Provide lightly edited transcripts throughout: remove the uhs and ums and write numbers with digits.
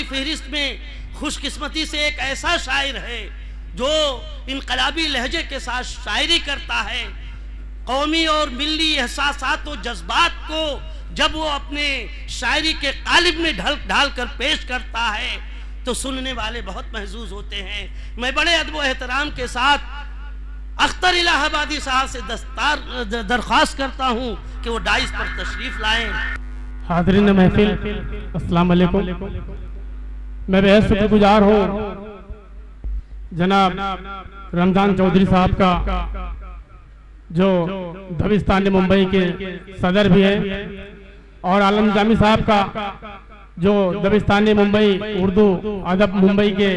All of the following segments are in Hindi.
फहरिस्त में खुशकिस्मती से एक ऐसा शायर है जो इनकलाबी लहजे के साथ शायरी करता है। कौमी और मिली एहसासात और जज्बात को जब वो अपने शायरी के कालिब में ढाल कर पेश करता है तो सुनने वाले बहुत महजूज होते हैं। मैं बड़े अदब एहतराम के साथ अख्तर इलाहाबादी साहब से दरख्वास्त करता हूँ कि वो डाइस पर तशरीफ लाएं। हाज़रीन महफिल, अस्सलाम वालेकुम। मैं बेहद शुक्रगुजार हूँ जनाब रमजान चौधरी साहब का, जो दबिस्तान मुंबई के सदर भी हैं, और आलम जामी साहब का जो दबिस्तान मुंबई उर्दू अदब मुंबई के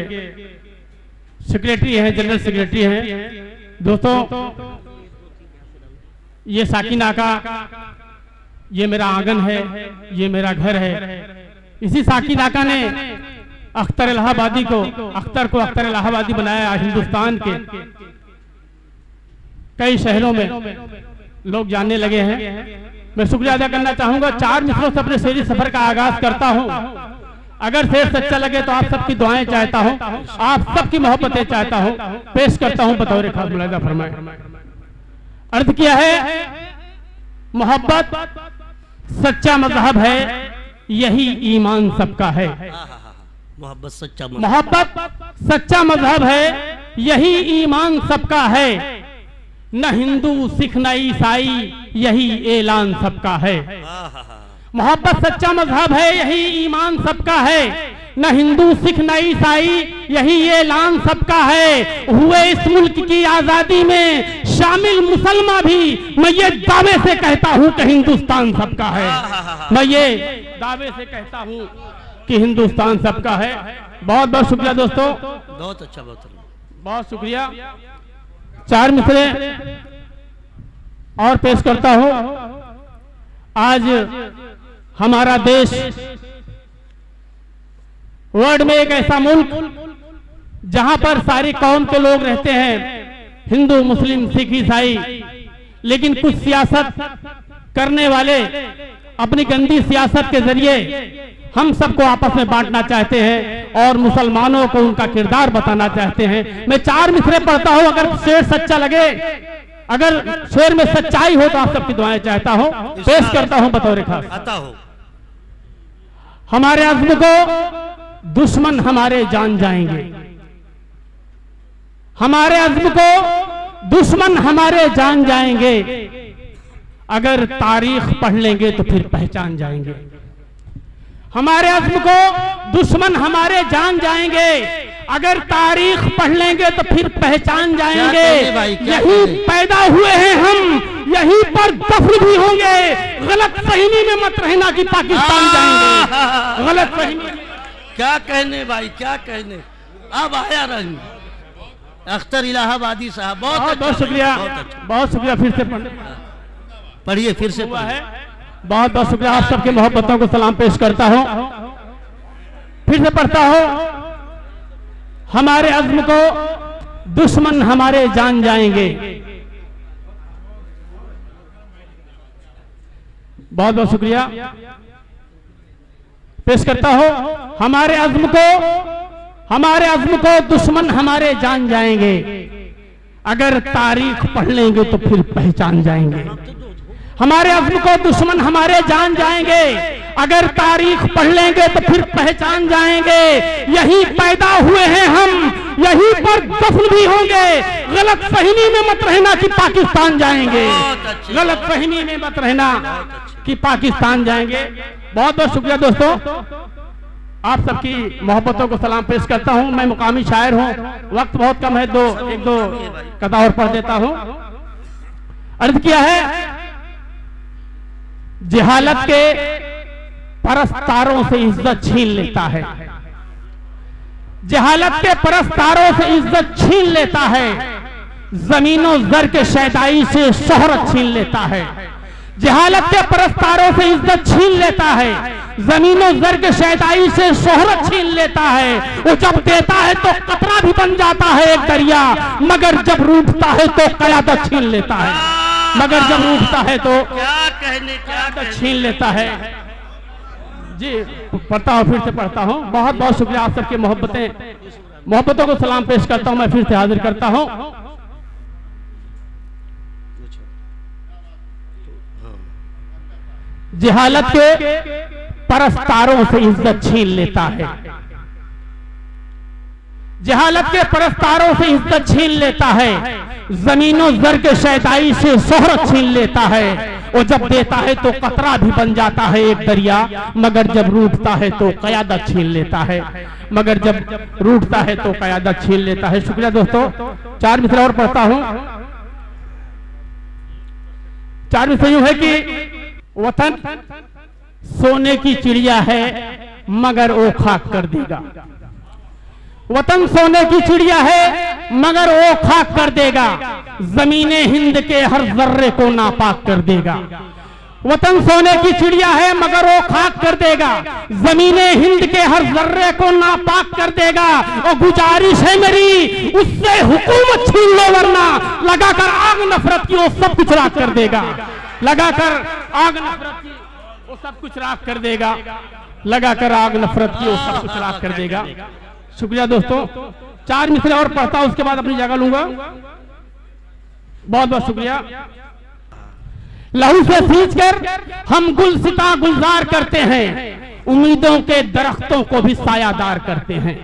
सेक्रेटरी हैं, जनरल सेक्रेटरी हैं। दोस्तों, ये साकिना का ये मेरा आंगन है, ये मेरा घर है। इसी साकिना का ने अख्तर इलाहाबादी को अख्तर इलाहाबादी बनाया। हिंदुस्तान के कई शहरों में लोग जानने लगे हैं। मैं शुक्रिया अदा करना चाहूंगा। 4 मिसरों से अपने शेरी सफर का आगाज करता हूं। अगर शेर सच्चा लगे तो आप सबकी दुआएं चाहता हूं, आप सबकी मोहब्बतें चाहता हूं। पेश करता हूं बतौर खास मुलाहिजा फरमाए। अर्ज किया है, मोहब्बत सच्चा मजहब है, यही ईमान सबका है। मोहब्बत सच्चा मजहब है, यही ईमान सबका है। न हिंदू सिख न ईसाई, यही ऐलान सबका है। मोहब्बत सच्चा मजहब है, यही ईमान सबका है। न हिंदू सिख न ईसाई, यही ऐलान सबका है। हुए इस मुल्क की आजादी में शामिल मुसलमान भी, मैं ये दावे से कहता हूँ कि हिंदुस्तान सबका है। मैं ये दावे से कहता हूँ कि हिंदुस्तान सबका है। बहुत बहुत शुक्रिया दोस्तों, बहुत अच्छा, बहुत शुक्रिया। 4 मिसरे और पेश करता हूँ। आज हमारा देश वर्ल्ड में एक ऐसा मुल्क जहां पर सारी कौम के लोग रहते हैं, हिंदू मुस्लिम सिख ईसाई, लेकिन कुछ सियासत करने वाले अपनी गंदी सियासत के जरिए हम सबको आपस में बांटना चाहते हैं और मुसलमानों को उनका किरदार बताना चाहते हैं। मैं 4 मिसरे पढ़ता हूं, अगर शेर सच्चा लगे, अगर शेर में सच्चाई हो तो आप सबकी दुआएं चाहता हूं। पेश करता हूं बतौर खास। हमारे अज़्म को दुश्मन हमारे जान जाएंगे, हमारे अज़्म को दुश्मन हमारे जान जाएंगे। अगर तारीख पढ़ लेंगे तो फिर पहचान जाएंगे। हमारे अज़्म को दुश्मन हमारे जान जाएंगे, अगर तारीख पढ़ लेंगे तो फिर पहचान जाएंगे। यहीं पैदा हुए हैं हम, यहीं पर दफन भी होंगे। गलत फहमी में मत रहना कि पाकिस्तान जाएंगे। गलत फहमी क्या कहने भाई, क्या कहने। अब आया रंग अख्तर इलाहाबादी साहब, बहुत बहुत शुक्रिया, बहुत शुक्रिया। फिर से पढ़िए, फिर से है। बहुत बहुत शुक्रिया। आप सबके मोहब्बतों को सलाम पेश करता हूं। फिर से पढ़ता हूं, हमारे अज़्म को दुश्मन हमारे जान जाएंगे। बहुत बहुत शुक्रिया। पेश करता हूं, हमारे अज़्म को दुश्मन हमारे जान जाएंगे। अगर तारीख पढ़ लेंगे तो फिर पहचान जाएंगे। हमारे अज़्म को दुश्मन हमारे जान जाएंगे, अगर तारीख पढ़ लेंगे तो फिर पहचान जाएंगे। यहीं पैदा हुए हैं हम, यहीं पर दफन भी होंगे। गलत फहमी में मत रहना कि पाकिस्तान जाएंगे। गलत फहमी में मत रहना कि पाकिस्तान जाएंगे। बहुत बहुत शुक्रिया दोस्तों, आप सबकी मोहब्बतों को सलाम पेश करता हूं। मैं मुकामी शायर हूं, वक्त बहुत कम है, एक दो कथा और पढ़ देता हूं। अर्ज किया है, जहालत के परस्तारों से इज्जत छीन लेता है। जहालत के परस्तारों से इज्जत छीन लेता है। जमीनों जर के शैदाई से शोहरत छीन लेता है। जहालत के परस्तारों से इज्जत छीन लेता है। जमीनों जर के शैदाई से शोहरत छीन लेता है। वो जब देता है तो कतरा भी बन जाता है एक दरिया, मगर जब रूठता है तो कयादत छीन लेता है। मगर जब रूठता है तो क्या कहने छीन लेता है। जी पढ़ता हूँ, फिर से पढ़ता हूँ। बहुत बहुत शुक्रिया आप सबके मोहब्बतों को सलाम पेश करता हूँ। मैं फिर से हाजिर करता हूँ। जहालत के परस्तारों से इज्जत छीन लेता है, जहालत के परस्तारों से इज्जत छीन लेता है, जमीनों जर के शैदाई से शोहरत छीन लेता है। और जब देता है तो कतरा भी बन जाता है एक दरिया, मगर जब रूठता है तो कयादत छीन लेता है, मगर जब रूठता है तो कयादत छीन लेता है। शुक्रिया दोस्तों। 4 मिसरे और पढ़ता हूं। 4 मिसरे यूं है कि वतन सोने की चिड़िया है मगर वो खाक कर देगा। वतन सोने की चिड़िया है मगर वो खाक कर देगा, जमीने हिंद के हर जर्रे को नापाक कर देगा। वतन सोने की चिड़िया है मगर वो खाक कर देगा, जमीने हिंद के हर जर्रे को नापाक कर देगा। और गुजारिश है मेरी उससे हुकूमत छीन लो, वरना लगाकर आग नफरत की वो सब कुछ राख कर देगा। लगाकर आग नफरत की वो सब कुछ राख कर देगा। लगाकर आग नफरत की वो सब कुछ राख कर देगा। शुक्रिया दोस्तों। 4 मिसरे और पढ़ता हूं, उसके बाद अपनी जगह लूंगा। बहुत बहुत शुक्रिया। लहू से सींचकर हम गुलसिता गुलजार करते हैं, उम्मीदों के दरख्तों को भी सायादार करते हैं।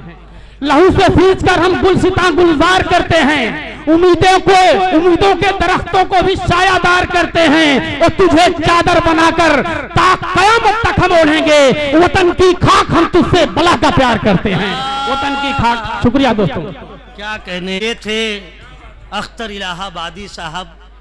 लहू से सींचकर हम गुलसिता गुलजार करते हैं, उम्मीदों के दरख्तों को भी सायादार करते हैं। और तुझे चादर बनाकर ता कयामत तक हम ओढ़ेंगे, वतन की खाक हम तुझसे बला का प्यार करते हैं। वतन की खाक। शुक्रिया दोस्तों। क्या कहने, ये थे अख्तर इलाहाबादी साहब।